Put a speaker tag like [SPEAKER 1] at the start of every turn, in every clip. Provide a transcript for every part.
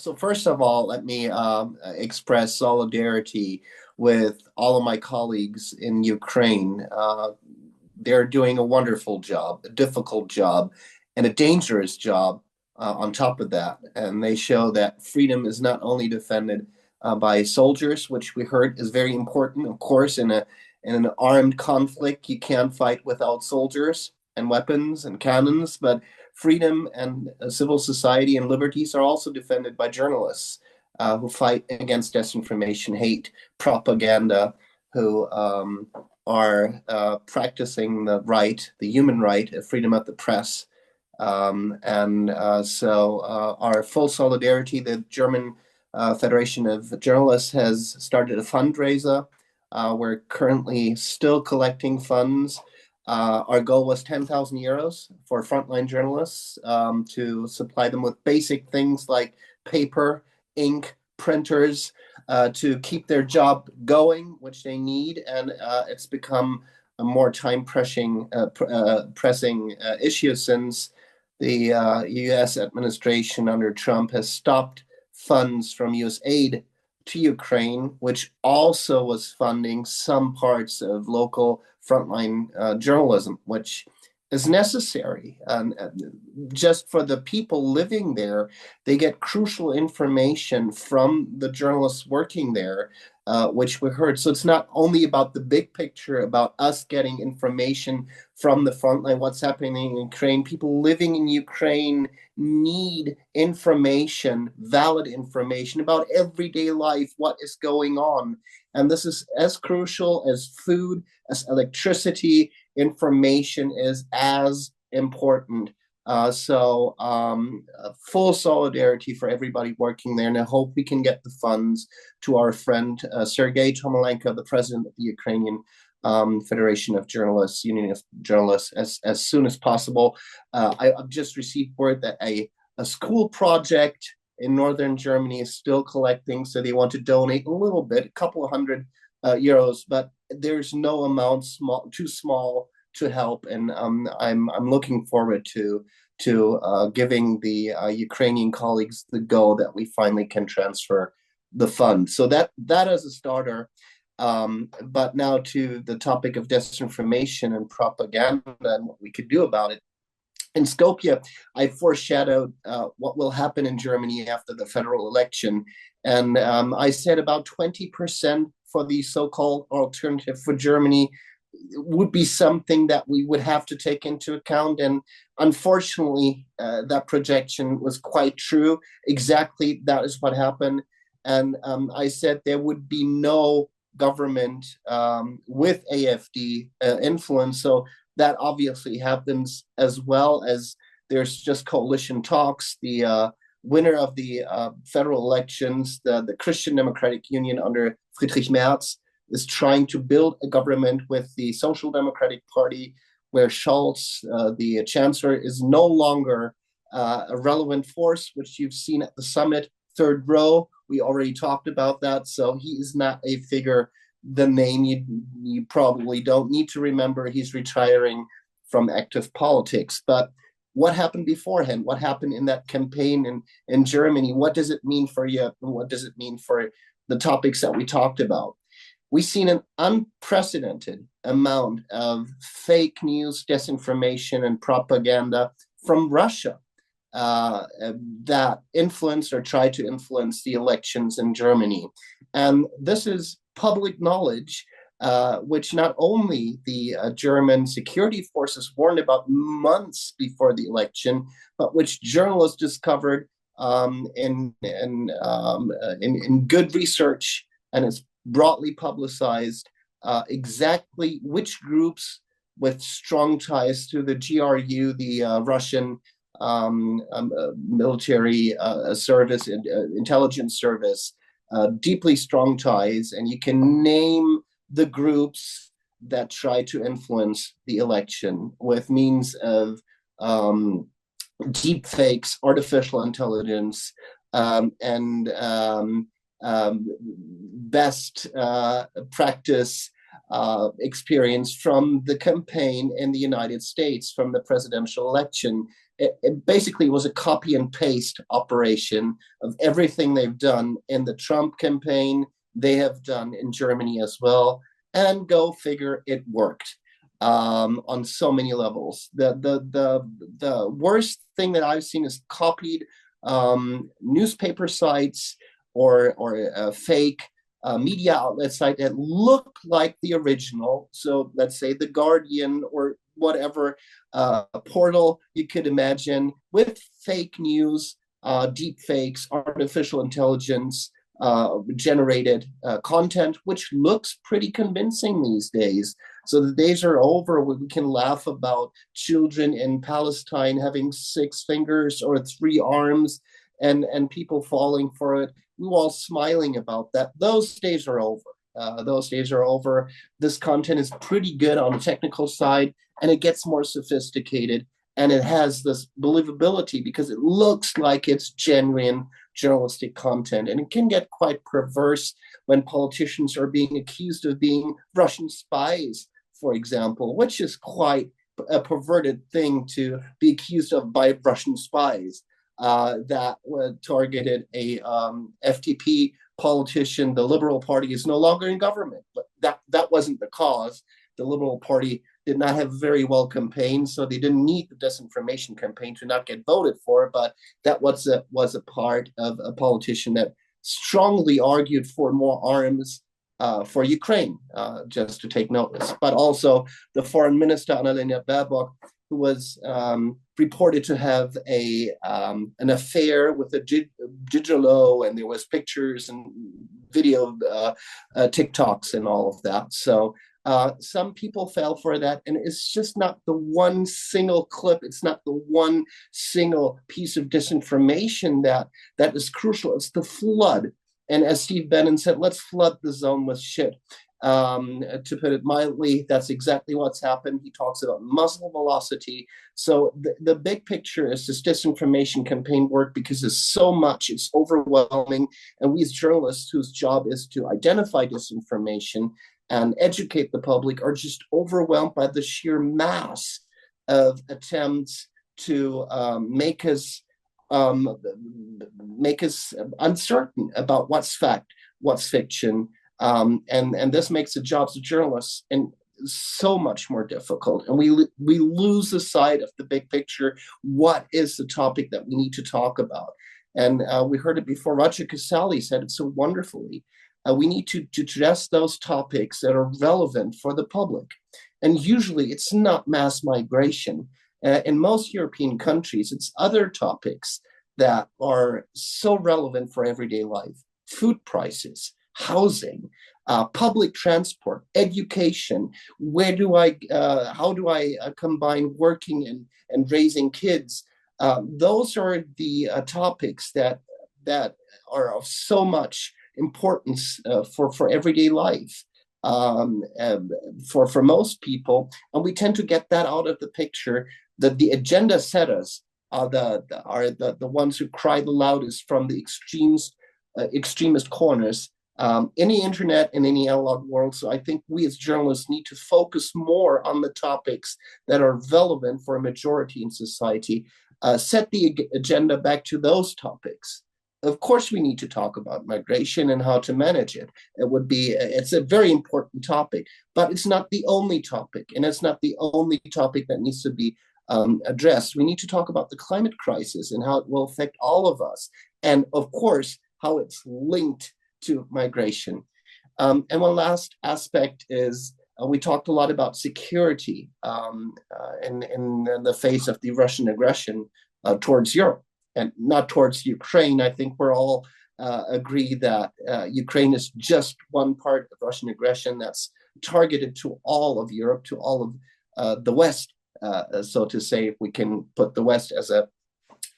[SPEAKER 1] So first of all, let me express solidarity with all of my colleagues in Ukraine. They're doing a wonderful job, a difficult job, and a dangerous job on top of that. And they show that freedom is not only defended by soldiers, which we heard is very important. Of course, in an armed conflict, you can't fight without soldiers and weapons and cannons, but freedom and civil society and liberties are also defended by journalists who fight against disinformation, hate, propaganda, who are practicing the human right of freedom of the press. And so our full solidarity, the German Federation of Journalists has started a fundraiser. We're currently still collecting funds. Our goal was 10,000 euros for frontline journalists to supply them with basic things like paper, ink, printers to keep their job going, which they need. And it's become a more pressing issue since the US administration under Trump has stopped funds from US aid to Ukraine, which also was funding some parts of local frontline journalism, which is necessary. And just for the people living there, they get crucial information from the journalists working there, which we heard. So it's not only about the big picture, about us getting information from the frontline, what's happening in Ukraine. People living in Ukraine need information, valid information about everyday life, what is going on. And this is as crucial as food, as electricity. Information is as important. Full solidarity for everybody working there, and I hope we can get the funds to our friend Sergei Tomalenko, the president of the Ukrainian Federation of Journalists, Union of Journalists, as soon as possible. I've just received word that a school project in northern Germany is still collecting, so they want to donate a little bit, a couple of hundred euros, but there's no amount too small to help, and I'm looking forward to giving the Ukrainian colleagues the go that we finally can transfer the fund. So that as a starter. But now to the topic of disinformation and propaganda and what we could do about it. In Skopje, I foreshadowed what will happen in Germany after the federal election. And I said about 20% for the so-called alternative for Germany would be something that we would have to take into account. And unfortunately, that projection was quite true. Exactly that is what happened. And I said there would be no government with AfD influence. So that obviously happens, as well as there's just coalition talks. The winner of the federal elections, the Christian Democratic Union under Friedrich Merz, is trying to build a government with the Social Democratic Party, where Scholz, the chancellor, is no longer a relevant force, which you've seen at the summit, third row. We already talked about that. So he is not a figure, the name you probably don't need to remember. He's retiring from active politics. But what happened beforehand? What happened in that campaign in Germany? What does it mean for you? What does it mean for the topics that we talked about? We've seen an unprecedented amount of fake news, disinformation, and propaganda from Russia that influenced or tried to influence the elections in Germany. And this is public knowledge, which not only the German security forces warned about months before the election, but which journalists discovered in good research, and it's broadly publicized exactly which groups with strong ties to the GRU, the Russian military service, intelligence service, deeply strong ties, and you can name the groups that try to influence the election with means of deep fakes, artificial intelligence, and best practice experience from the campaign in the United States, from the presidential election. It basically was a copy and paste operation of everything they've done in the Trump campaign, they have done in Germany as well. And go figure, it worked on so many levels. The worst thing that I've seen is copied newspaper sites or fake media outlet site that look like the original. So let's say the Guardian or whatever portal you could imagine with fake news, deep fakes, artificial intelligence, generated content, which looks pretty convincing these days. So the days are over where we can laugh about children in Palestine having 6 fingers or 3 arms and people falling for it. We were all smiling about that. Those days are over. Those days are over. This content is pretty good on the technical side, and it gets more sophisticated, and it has this believability because it looks like it's genuine journalistic content. And it can get quite perverse when politicians are being accused of being Russian spies, for example, which is quite a perverted thing to be accused of by Russian spies that targeted a FDP politician. The Liberal Party is no longer in government, but that wasn't the cause. The Liberal Party did not have very well campaigned, so they didn't need the disinformation campaign to not get voted for. But that was a part of a politician that strongly argued for more arms for Ukraine, just to take notice. But also the foreign minister, Annalena Baerbock, who was reported to have an affair with a gigolo, and there was pictures and video TikToks and all of that. So some people fell for that, and it's just not the one single clip. It's not the one single piece of disinformation that is crucial. It's the flood. And as Steve Bannon said, let's flood the zone with shit. To put it mildly, that's exactly what's happened. He talks about muzzle velocity. So the big picture is this disinformation campaign work because there's so much, it's overwhelming. And we as journalists whose job is to identify disinformation and educate the public are just overwhelmed by the sheer mass of attempts to make us uncertain about what's fact, what's fiction. And this makes the jobs of journalists and so much more difficult. And we lose the sight of the big picture. What is the topic that we need to talk about? And we heard it before. Roger Casale said it so wonderfully. We need to address those topics that are relevant for the public. And usually it's not mass migration. In most European countries, it's other topics that are so relevant for everyday life. Food prices, housing, public transport, education. How do I combine working and raising kids? Those are the topics that are of so much importance for everyday life for most people, and we tend to get that out of the picture. That the agenda setters are the ones who cry the loudest from the extremist corners in the internet and in the analog world. So I think we as journalists need to focus more on the topics that are relevant for a majority in society. Set the agenda back to those topics. Of course, we need to talk about migration and how to manage it. It's a very important topic, but it's not the only topic, and it's not the only topic that needs to be addressed. We need to talk about the climate crisis and how it will affect all of us, and of course, how it's linked to migration. And one last aspect is we talked a lot about security in the face of the Russian aggression towards Europe. And not towards Ukraine. I think we're all agree that Ukraine is just one part of Russian aggression that's targeted to all of Europe, to all of the West, so to say, if we can put the West as a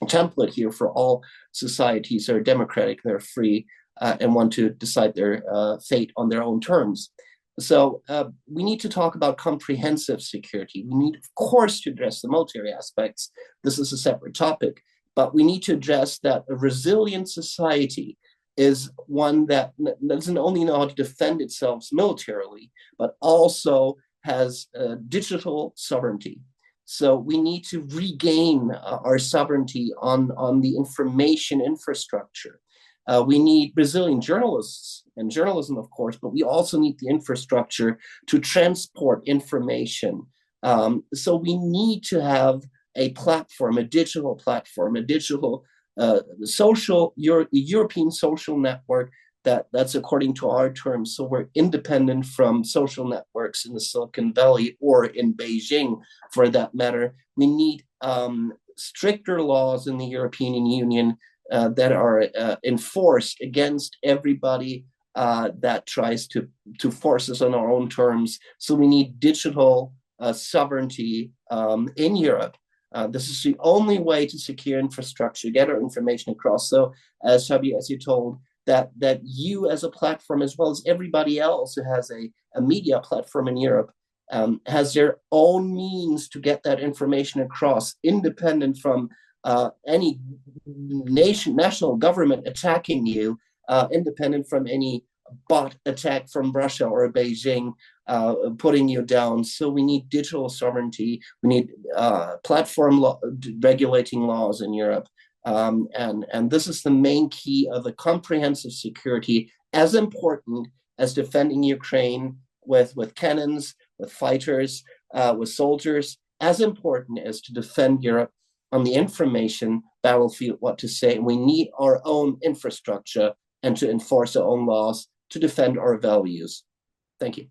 [SPEAKER 1] template here for all societies that are democratic, they're free, and want to decide their fate on their own terms. So we need to talk about comprehensive security. We need, of course, to address the military aspects. This is a separate topic. But we need to address that a resilient society is one that doesn't only know how to defend itself militarily, but also has digital sovereignty. So we need to regain our sovereignty on the information infrastructure. We need Brazilian journalists and journalism, of course, but we also need the infrastructure to transport information. So we need to have a platform, a digital platform, a digital European social network that's according to our terms. So we're independent from social networks in the Silicon Valley or in Beijing, for that matter. We need stricter laws in the European Union that are enforced against everybody that tries to force us on our own terms. So we need digital sovereignty in Europe. This is the only way to secure infrastructure, get our information across. So, as Xabi, as you told, that you as a platform, as well as everybody else who has a media platform in Europe, has their own means to get that information across, independent from any national government attacking you, independent from any bot attack from Russia or Beijing putting you down. So we need digital sovereignty. We need platform regulating laws in Europe. And this is the main key of a comprehensive security, as important as defending Ukraine with cannons, with fighters, with soldiers, as important as to defend Europe on the information battlefield, what to say. We need our own infrastructure and to enforce our own laws to defend our values. Thank you.